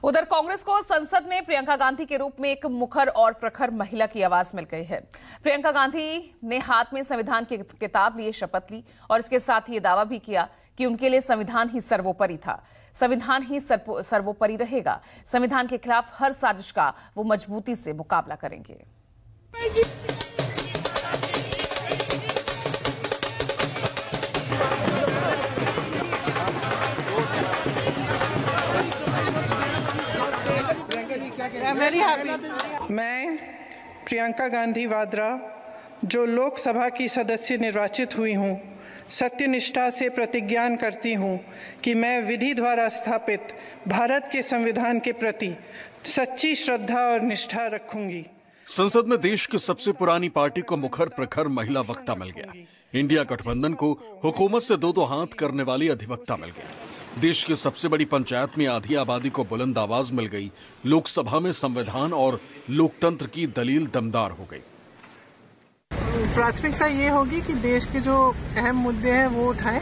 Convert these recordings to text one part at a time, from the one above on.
उधर कांग्रेस को संसद में प्रियंका गांधी के रूप में एक मुखर और प्रखर महिला की आवाज मिल गई है। प्रियंका गांधी ने हाथ में संविधान की किताब लिए शपथ ली और इसके साथ ही दावा भी किया कि उनके लिए संविधान ही सर्वोपरि था। संविधान ही सर्वोपरि रहेगा। संविधान के खिलाफ हर साजिश का वो मजबूती से मुकाबला करेंगे। मैं प्रियंका गांधी वाड्रा, जो लोकसभा की सदस्य निर्वाचित हुई हूँ, सत्यनिष्ठा से प्रतिज्ञा करती हूँ कि मैं विधि द्वारा स्थापित भारत के संविधान के प्रति सच्ची श्रद्धा और निष्ठा रखूंगी। संसद में देश की सबसे पुरानी पार्टी को मुखर प्रखर महिला वक्ता मिल गया। इंडिया गठबंधन को हुकूमत से दो हाथ करने वाली अधिवक्ता मिल गई। देश की सबसे बड़ी पंचायत में आधी आबादी को बुलंद आवाज मिल गई। लोकसभा में संविधान और लोकतंत्र की दलील दमदार हो गई। प्राथमिकता ये होगी कि देश के जो अहम मुद्दे हैं वो उठाएं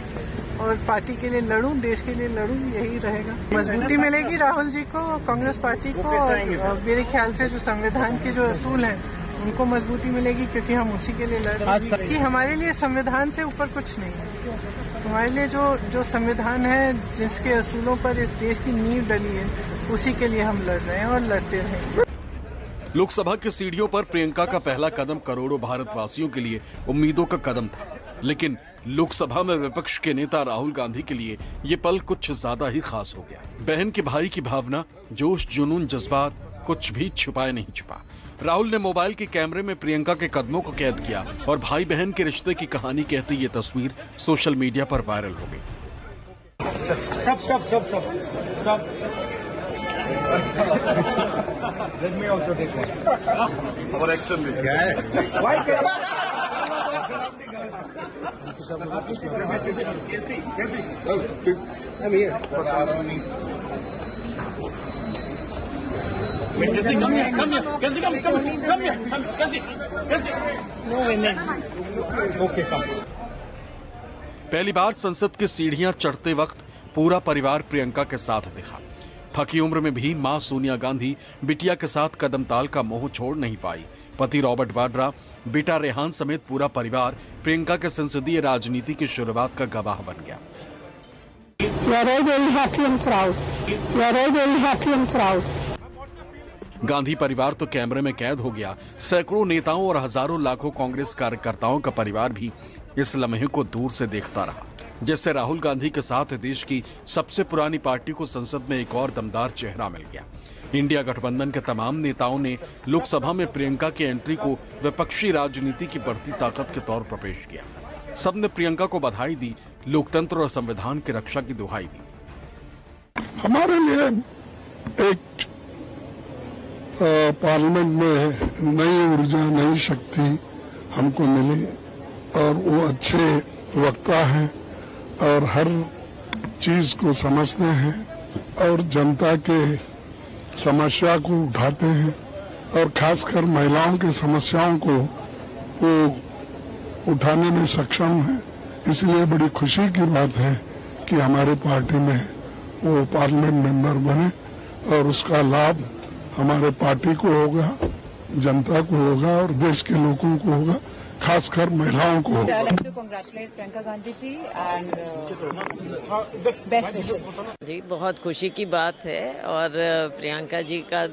और पार्टी के लिए लड़ूं, देश के लिए लड़ूं, यही रहेगा। मजबूती मिलेगी राहुल जी को, कांग्रेस पार्टी को, और मेरे ख्याल से जो संविधान के जो असूल हैं उनको मजबूती मिलेगी, क्योंकि हम उसी के लिए लड़ रहे हैं। कि हमारे लिए संविधान से ऊपर कुछ नहीं है। हमारे लिए जो संविधान है, जिसके असूलों पर इस देश की नींव डली है, उसी के लिए हम लड़ रहे हैं और लड़ते रहेंगे। लोकसभा की सीढ़ियों पर प्रियंका का पहला कदम करोड़ों भारतवासियों के लिए उम्मीदों का कदम था, लेकिन लोकसभा में विपक्ष के नेता राहुल गांधी के लिए ये पल कुछ ज्यादा ही खास हो गया। बहन के भाई की भावना, जोश, जुनून, जज्बात कुछ भी छुपाए नहीं छुपा। राहुल ने मोबाइल के कैमरे में प्रियंका के कदमों को कैद किया और भाई बहन के रिश्ते की कहानी कहती ये तस्वीर सोशल मीडिया पर वायरल हो गई। Let me also take one. Our action will be. Why I'm here. Cassie, come here. Cassie, come here. Cassie. No winning. Okay, come. पहली बार संसद की सीढ़ियां चढ़ते वक्त पूरा परिवार प्रियंका के साथ दिखा। थकी उम्र में भी मां सोनिया गांधी बिटिया के साथ कदमताल का मोह छोड़ नहीं पाई। पति रॉबर्ट वाड्रा, बेटा रेहान समेत पूरा परिवार प्रियंका के संसदीय राजनीति की शुरुआत का गवाह बन गया। गांधी परिवार तो कैमरे में कैद हो गया। सैकड़ों नेताओं और हजारों लाखों कांग्रेस कार्यकर्ताओं का परिवार भी इस लम्हे को दूर से देखता रहा, जिससे राहुल गांधी के साथ देश की सबसे पुरानी पार्टी को संसद में एक और दमदार चेहरा मिल गया। इंडिया गठबंधन के तमाम नेताओं ने लोकसभा में प्रियंका की एंट्री को विपक्षी राजनीति की बढ़ती ताकत के तौर पर पेश किया। सबने प्रियंका को बधाई दी, लोकतंत्र और संविधान की रक्षा की दुहाई दी। हमारे लिए एक पार्लियामेंट में नई ऊर्जा, नई शक्ति हमको मिली और वो अच्छे वक्ता हैं और हर चीज को समझते हैं और जनता के समस्या को उठाते हैं और खासकर महिलाओं की समस्याओं को वो उठाने में सक्षम है। इसलिए बड़ी खुशी की बात है कि हमारी पार्टी में वो पार्लियामेंट मेंबर बने और उसका लाभ हमारे पार्टी को होगा, जनता को होगा और देश के लोगों को होगा, खासकर महिलाओं को। जी, बहुत खुशी की बात है। और प्रियंका जी का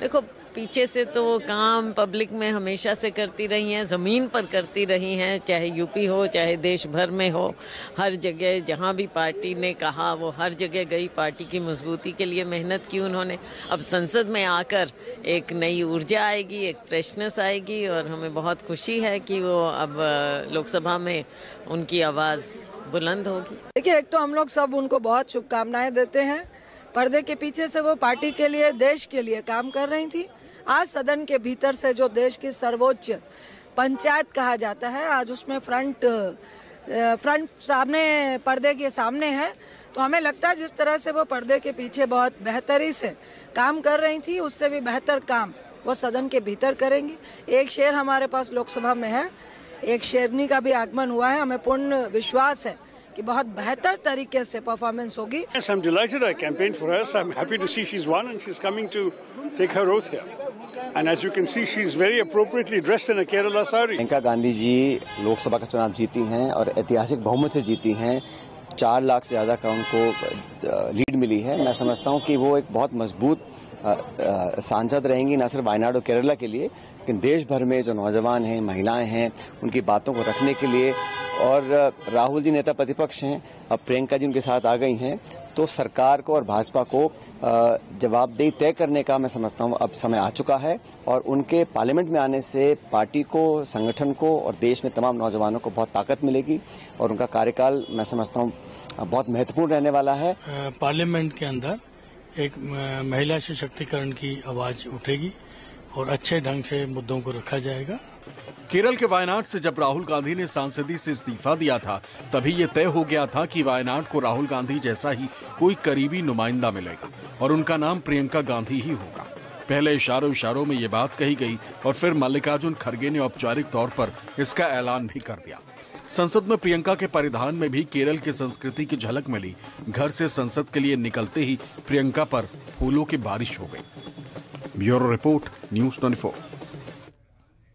देखो, पीछे से तो वो काम पब्लिक में हमेशा से करती रही हैं, ज़मीन पर करती रही हैं, चाहे यूपी हो चाहे देश भर में हो। हर जगह जहाँ भी पार्टी ने कहा वो हर जगह गई, पार्टी की मजबूती के लिए मेहनत की उन्होंने। अब संसद में आकर एक नई ऊर्जा आएगी, एक फ्रेशनेस आएगी और हमें बहुत खुशी है कि वो अब लोकसभा में उनकी आवाज़ बुलंद होगी। देखिए, एक तो हम लोग सब उनको बहुत शुभकामनाएं देते हैं। पर्दे के पीछे से वो पार्टी के लिए, देश के लिए काम कर रही थी। आज सदन के भीतर से जो देश की सर्वोच्च पंचायत कहा जाता है, आज उसमें फ्रंट सामने, पर्दे के सामने है। तो हमें लगता है जिस तरह से वो पर्दे के पीछे बहुत बेहतरी से काम कर रही थी, उससे भी बेहतर काम वो सदन के भीतर करेंगी। एक शेर हमारे पास लोकसभा में है, एक शेरनी का भी आगमन हुआ है। हमें पूर्ण विश्वास है कि बहुत बेहतर तरीके से परफॉर्मेंस होगी। Yes, I'm delighted. I campaigned for her. So I'm happy to see she's won and she's coming to take her oath here. And as you can see, she's very appropriately dressed in a Kerala sari. Priyanka Gandhi ji Lok Sabha का चुनाव जीती हैं और ऐतिहासिक बहुमत से जीती हैं। 4 लाख से ज्यादा का उनको लीड मिली है। मैं समझता हूं कि वो एक बहुत मजबूत सांसद रहेंगी, न सिर्फ वायनाड और केरला के लिए, लेकिन देश भर में जो नौजवान हैं, महिलाएं हैं, उनकी बातों को रखने के लिए। और राहुल जी नेता प्रतिपक्ष हैं, अब प्रियंका जी उनके साथ आ गई हैं, तो सरकार को और भाजपा को जवाबदेही तय करने का मैं समझता हूं अब समय आ चुका है। और उनके पार्लियामेंट में आने से पार्टी को, संगठन को और देश में तमाम नौजवानों को बहुत ताकत मिलेगी और उनका कार्यकाल मैं समझता हूं बहुत महत्वपूर्ण रहने वाला है। पार्लियामेंट के अंदर एक महिला सशक्तिकरण की आवाज उठेगी और अच्छे ढंग से मुद्दों को रखा जाएगा। केरल के वायनाड से जब राहुल गांधी ने सांसदी से इस्तीफा दिया था, तभी ये तय हो गया था कि वायनाड को राहुल गांधी जैसा ही कोई करीबी नुमाइंदा मिलेगा और उनका नाम प्रियंका गांधी ही होगा। पहले इशारों में ये बात कही गई और फिर मल्लिकार्जुन खड़गे ने औपचारिक तौर पर इसका ऐलान भी कर दिया। संसद में प्रियंका के परिधान में भी केरल की संस्कृति की झलक मिली। घर से संसद के लिए निकलते ही प्रियंका पर फूलों की बारिश हो गई। Bureau report, news 24।